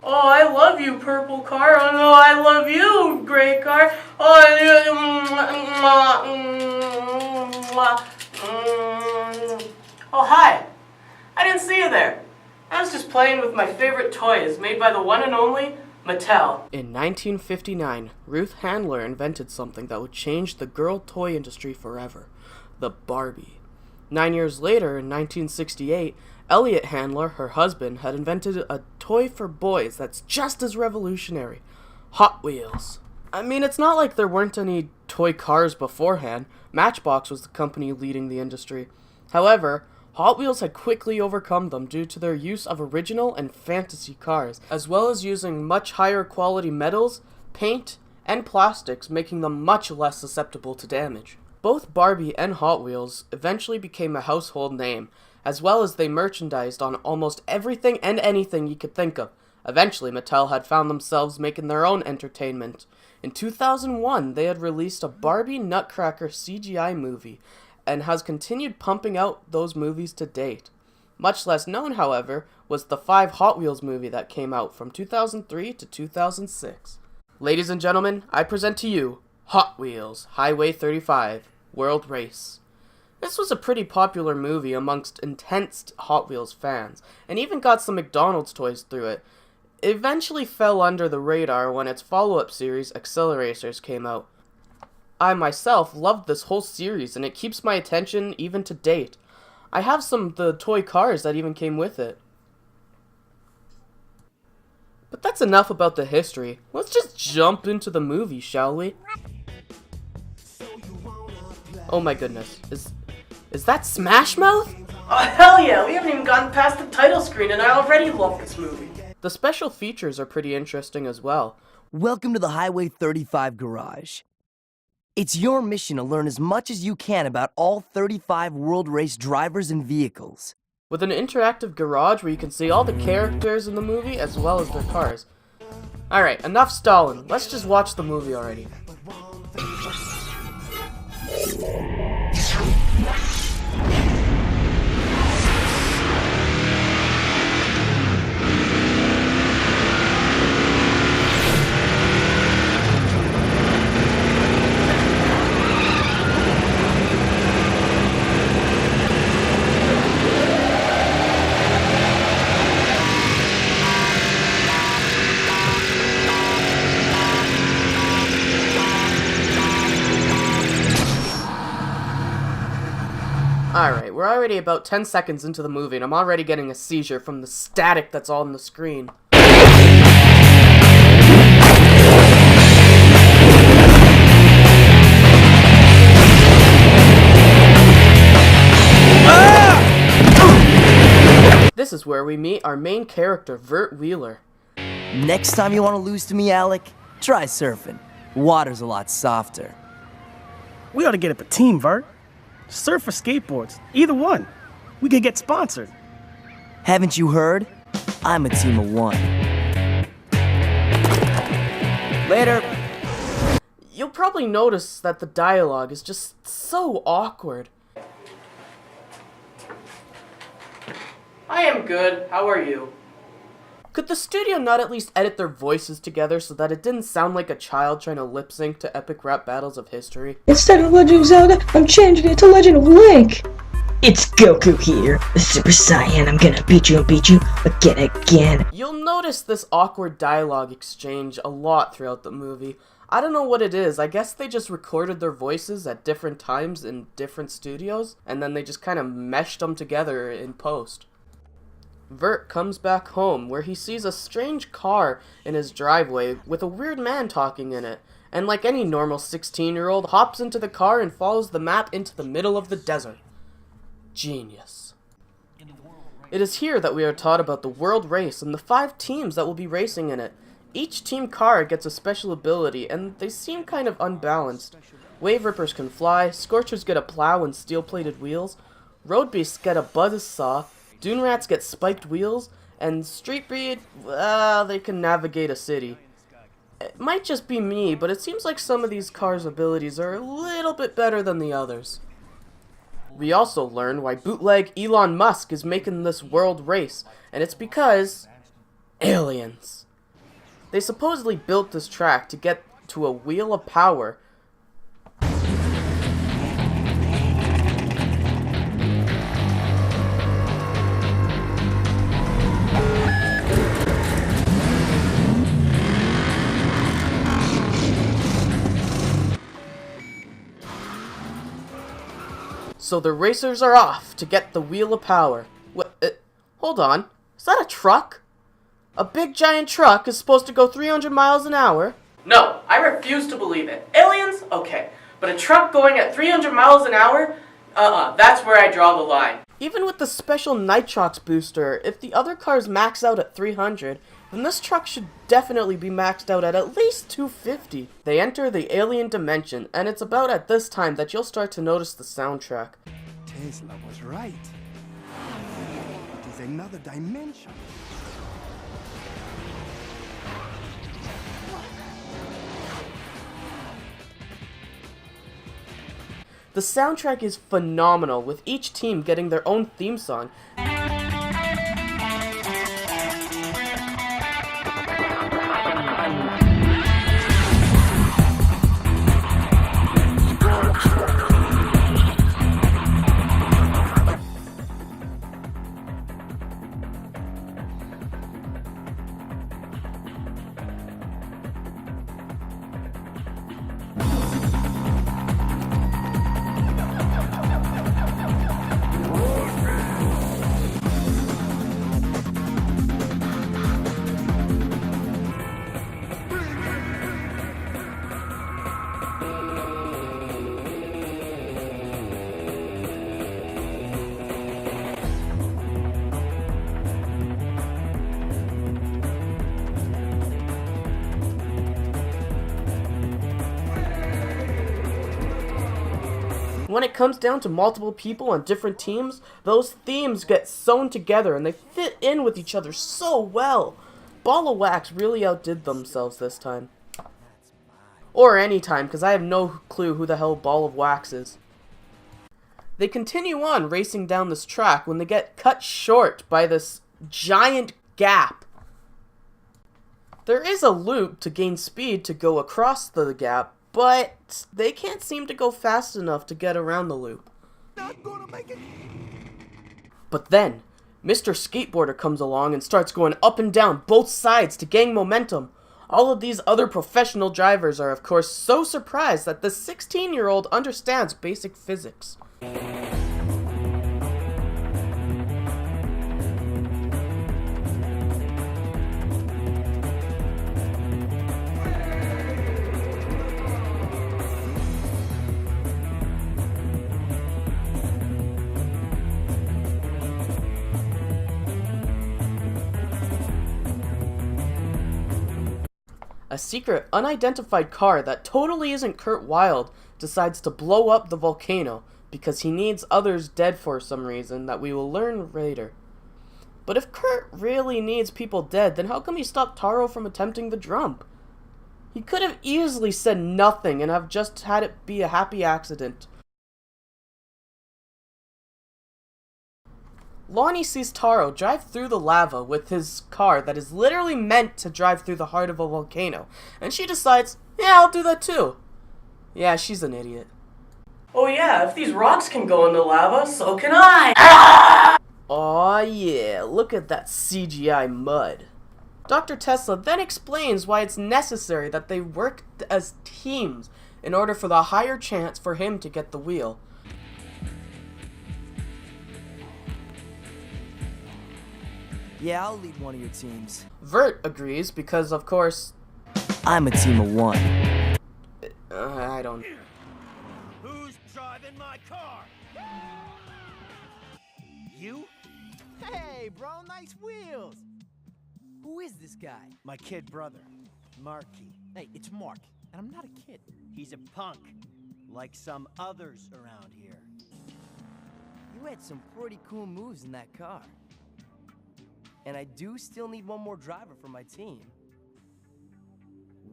Oh, I love you, purple car. Oh, no, I love you, gray car. Oh, hi. I didn't see you there. I was just playing with my favorite toys made by the one and only Mattel. In 1959, Ruth Handler invented something that would change the girl toy industry forever, the Barbie. 9 years later, in 1968, Elliot Handler, her husband, had invented a toy for boys that's just as revolutionary, Hot Wheels. I mean, it's not like there weren't any toy cars beforehand. Matchbox was the company leading the industry. However, Hot Wheels had quickly overcome them due to their use of original and fantasy cars, as well as using much higher quality metals, paint, and plastics, making them much less susceptible to damage. Both Barbie and Hot Wheels eventually became a household name, as well as they merchandised on almost everything and anything you could think of. Eventually, Mattel had found themselves making their own entertainment. In 2001, they had released a Barbie Nutcracker CGI movie, and has continued pumping out those movies to date. Much less known, however, was the 5 Hot Wheels movie that came out from 2003 to 2006. Ladies and gentlemen, I present to you Hot Wheels Highway 35 World Race. This was a pretty popular movie amongst intense Hot Wheels fans, and even got some McDonald's toys through it. It eventually fell under the radar when its follow-up series, Acceleracers, came out. I myself loved this whole series, and it keeps my attention even to date. I have some of the toy cars that even came with it. But that's enough about the history. Let's just jump into the movie, shall we? Oh my goodness. Is that Smash Mouth? Oh hell yeah, we haven't even gotten past the title screen and I already love this movie. The special features are pretty interesting as well. Welcome to the Highway 35 garage. It's your mission to learn as much as you can about all 35 World Race drivers and vehicles. With an interactive garage where you can see all the characters in the movie as well as their cars. Alright, enough stalling. Let's just watch the movie already. Alright, we're already about 10 seconds into the movie and I'm already getting a seizure from the static that's on the screen. This is where we meet our main character, Vert Wheeler. Next time you want to lose to me, Alec, try surfing. Water's a lot softer. We ought to get up a team, Vert. Surf or skateboards, either one. We could get sponsored. Haven't you heard? I'm a team of one. Later. You'll probably notice that the dialogue is just so awkward. I am good. How are you? Could the studio not at least edit their voices together so that it didn't sound like a child trying to lip sync to epic rap battles of history? Instead of Legend of Zelda, I'm changing it to Legend of Link! It's Goku here, the Super Saiyan. I'm gonna beat you, again, again. You'll notice this awkward dialogue exchange a lot throughout the movie. I don't know what it is. I guess they just recorded their voices at different times in different studios, and then they just kind of meshed them together in post. Vert comes back home, where he sees a strange car in his driveway with a weird man talking in it, and like any normal 16-year-old, hops into the car and follows the map into the middle of the desert. Genius. It is here that we are taught about the world race and the 5 teams that will be racing in it. Each team car gets a special ability, and they seem kind of unbalanced. Wave Rippers can fly, Scorchers get a plow and steel-plated wheels, Road Beasts get a buzzsaw, Dune Rats get spiked wheels, and Street Breed, they can navigate a city. It might just be me, but it seems like some of these cars' abilities are a little bit better than the others. We also learn why bootleg Elon Musk is making this world race, and it's because aliens. They supposedly built this track to get to a wheel of power. So the racers are off to get the wheel of power. What? Hold on. Is that a truck? A big giant truck is supposed to go 300 miles an hour? No, I refuse to believe it. Aliens? Okay. But a truck going at 300 miles an hour? That's where I draw the line. Even with the special nitrox booster, if the other cars max out at 300, then this truck should definitely be maxed out at least 250. They enter the alien dimension, and it's about at this time that you'll start to notice the soundtrack. Tesla was right. It is another dimension. The soundtrack is phenomenal, with each team getting their own theme song. When it comes down to multiple people on different teams, those themes get sewn together and they fit in with each other so well. Ball of Wax really outdid themselves this time. Or any time, because I have no clue who the hell Ball of Wax is. They continue on racing down this track when they get cut short by this giant gap. There is a loop to gain speed to go across the gap, but they can't seem to go fast enough to get around the loop. Not gonna make it. But then, Mr. Skateboarder comes along and starts going up and down both sides to gain momentum. All of these other professional drivers are of course so surprised that this 16-year-old understands basic physics. A secret, unidentified car that totally isn't Kurt Wilde decides to blow up the volcano because he needs others dead for some reason that we will learn later. But if Kurt really needs people dead, then how come he stopped Taro from attempting the jump? He could have easily said nothing and have just had it be a happy accident. Lonnie sees Taro drive through the lava with his car that is literally meant to drive through the heart of a volcano, and she decides, yeah, I'll do that too. Yeah, she's an idiot. Oh yeah, if these rocks can go in the lava, so can I! Aw yeah, look at that CGI mud. Dr. Tesla then explains why it's necessary that they work as teams in order for the higher chance for him to get the wheel. Yeah, I'll lead one of your teams. Vert agrees because, of course, I'm a team of one. I don't... Who's driving my car? You? Hey, bro, nice wheels. Who is this guy? My kid brother, Marky. Hey, it's Mark, and I'm not a kid. He's a punk, like some others around here. You had some pretty cool moves in that car. And I do still need one more driver for my team.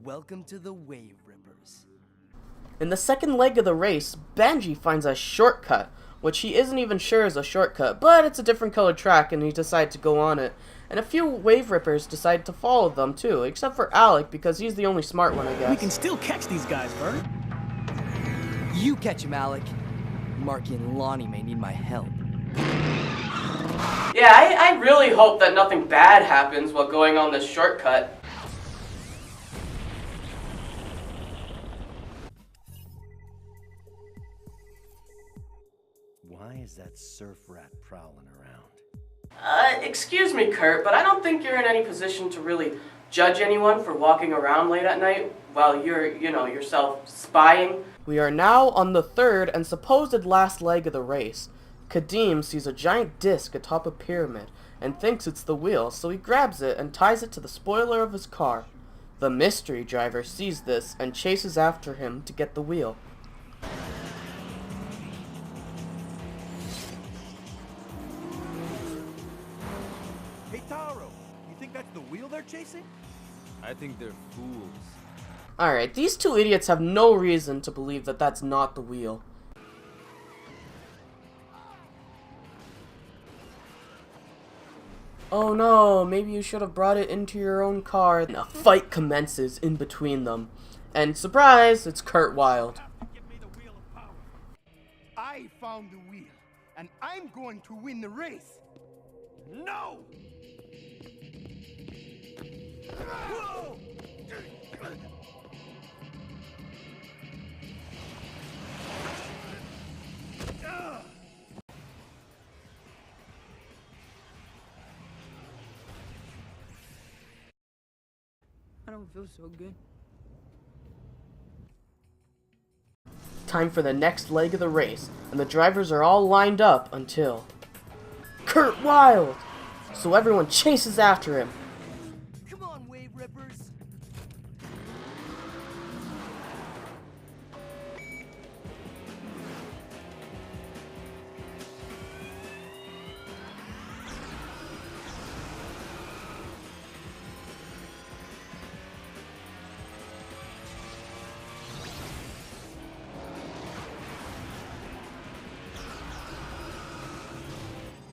Welcome to the Wave Rippers. In the second leg of the race, Benji finds a shortcut, which he isn't even sure is a shortcut, but it's a different colored track and he decides to go on it. and a few wave rippers decide to follow them too, except for Alec because he's the only smart one, I guess. We can still catch these guys, Bert. You catch him, Alec. Marky and Lonnie may need my help. Yeah, I really hope that nothing bad happens while going on this shortcut. Why is that surf rat prowling around? Excuse me, Kurt, but I don't think you're in any position to really judge anyone for walking around late at night while you're, yourself spying. We are now on the third and supposed last leg of the race. Kadeem sees a giant disc atop a pyramid and thinks it's the wheel, so he grabs it and ties it to the spoiler of his car. The mystery driver sees this and chases after him to get the wheel. Hey, Taro, you think that's the wheel they're chasing? I think they're fools. Alright, these two idiots have no reason to believe that that's not the wheel. Oh no, maybe you should have brought it into your own car. And a fight commences in between them. And surprise, it's Kurt Wilde. Give me the wheel of power. I found the wheel, and I'm going to win the race. No! Whoa! I don't feel so good. Time for the next leg of the race, and the drivers are all lined up until Kurt Wilde! So everyone chases after him. Come on, wave rippers.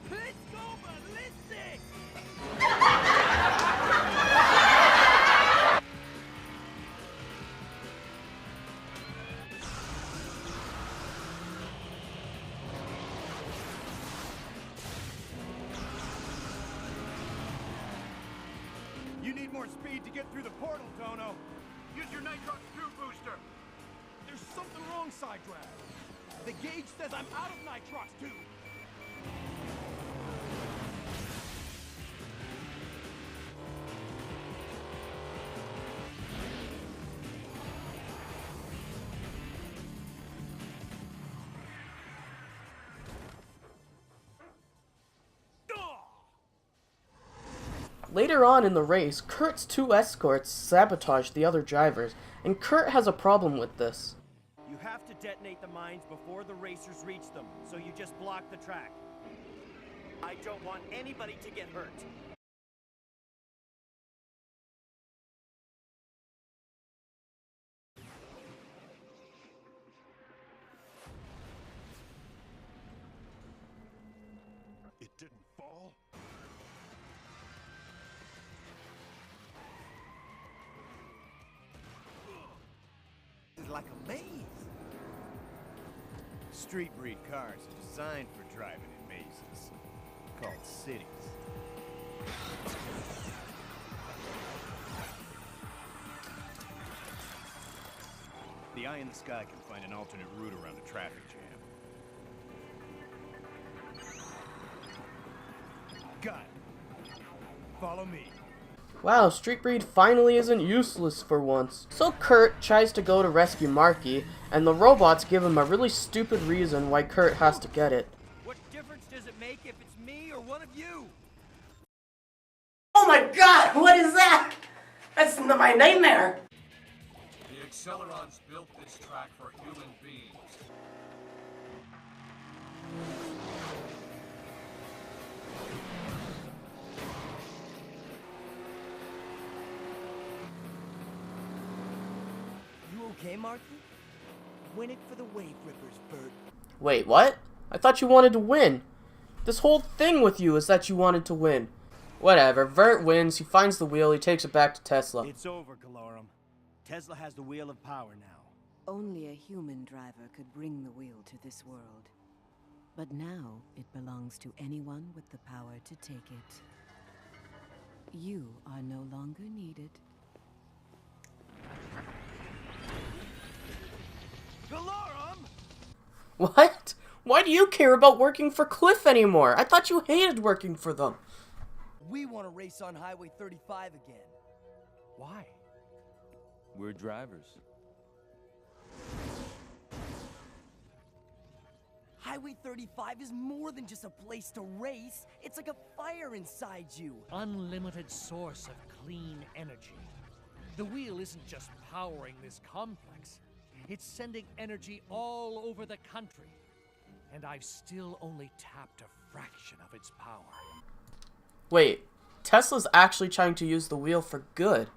Let's go ballistic! You need more speed to get through the portal, Dono. Use your Nitrox 2 booster. There's something wrong, Sidedrag. The gauge says I'm out of Nitrox 2. Later on in the race, Kurt's two escorts sabotage the other drivers, and Kurt has a problem with this. You have to detonate the mines before the racers reach them, so you just block the track. I don't want anybody to get hurt. It didn't fall? It's like a maze. Street breed cars are designed for driving in mazes, called cities. The eye in the sky can find an alternate route around a traffic jam. Got it. Follow me. Wow, Street Breed finally isn't useless for once. So Kurt tries to go to rescue Marky, and the robots give him a really stupid reason why Kurt has to get it. What difference does it make if it's me or one of you? Oh my god, what is that? That's my nightmare! The Accelerons built this track for human beings. You okay, Marky? Win it for the wave rippers, Bert. Wait, what? I thought you wanted to win. This whole thing with you is that you wanted to win. Whatever, Vert wins, he finds the wheel, he takes it back to Tesla. It's over, Calorum. Tesla has the wheel of power now. Only a human driver could bring the wheel to this world. But now it belongs to anyone with the power to take it. You are no longer needed. Calorum! What? Why do you care about working for Cliff anymore? I thought you hated working for them. We want to race on Highway 35 again. Why? We're drivers. Highway 35 is more than just a place to race. It's like a fire inside you. Unlimited source of clean energy. The wheel isn't just powering this complex. It's sending energy all over the country. And I've still only tapped a fraction of its power. Wait, Tesla's actually trying to use the wheel for good.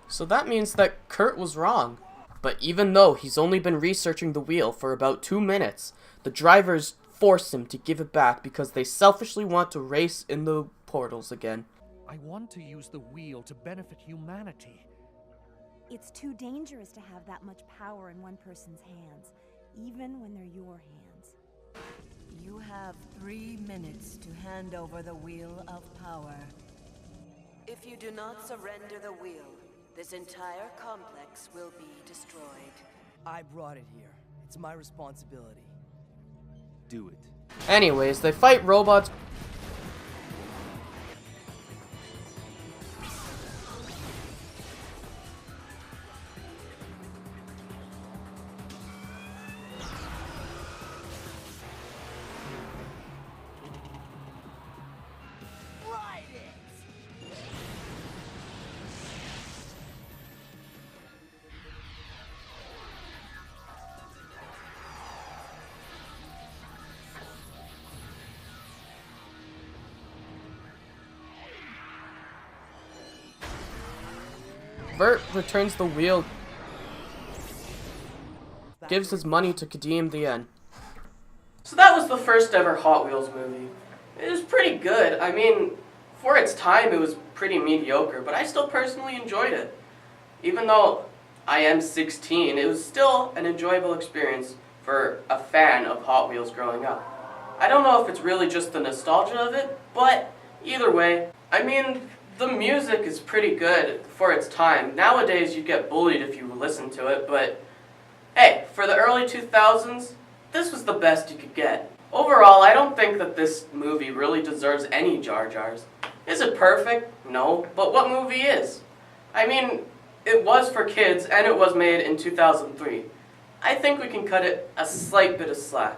So that means that Kurt was wrong. But even though he's only been researching the wheel for about 2 minutes, the drivers force him to give it back because they selfishly want to race in the portals again. I want to use the wheel to benefit humanity. It's too dangerous to have that much power in one person's hands, even when they're your hands. You have 3 minutes to hand over the wheel of power. If you do not surrender the wheel, this entire complex will be destroyed. I brought it here. It's my responsibility. Do it. Anyways, they fight robots. Vert returns the wheel, gives his money to Kadeem the end. So that was the first ever Hot Wheels movie. It was pretty good. I mean, for its time it was pretty mediocre, but I still personally enjoyed it. Even though I am 16, it was still an enjoyable experience for a fan of Hot Wheels growing up. I don't know if it's really just the nostalgia of it, but either way, I mean, the music is pretty good for its time. Nowadays, you get bullied if you listen to it, but hey, for the early 2000s, this was the best you could get. Overall, I don't think that this movie really deserves any Jar Jars. Is it perfect? No, but what movie is? I mean, it was for kids, and it was made in 2003. I think we can cut it a slight bit of slack.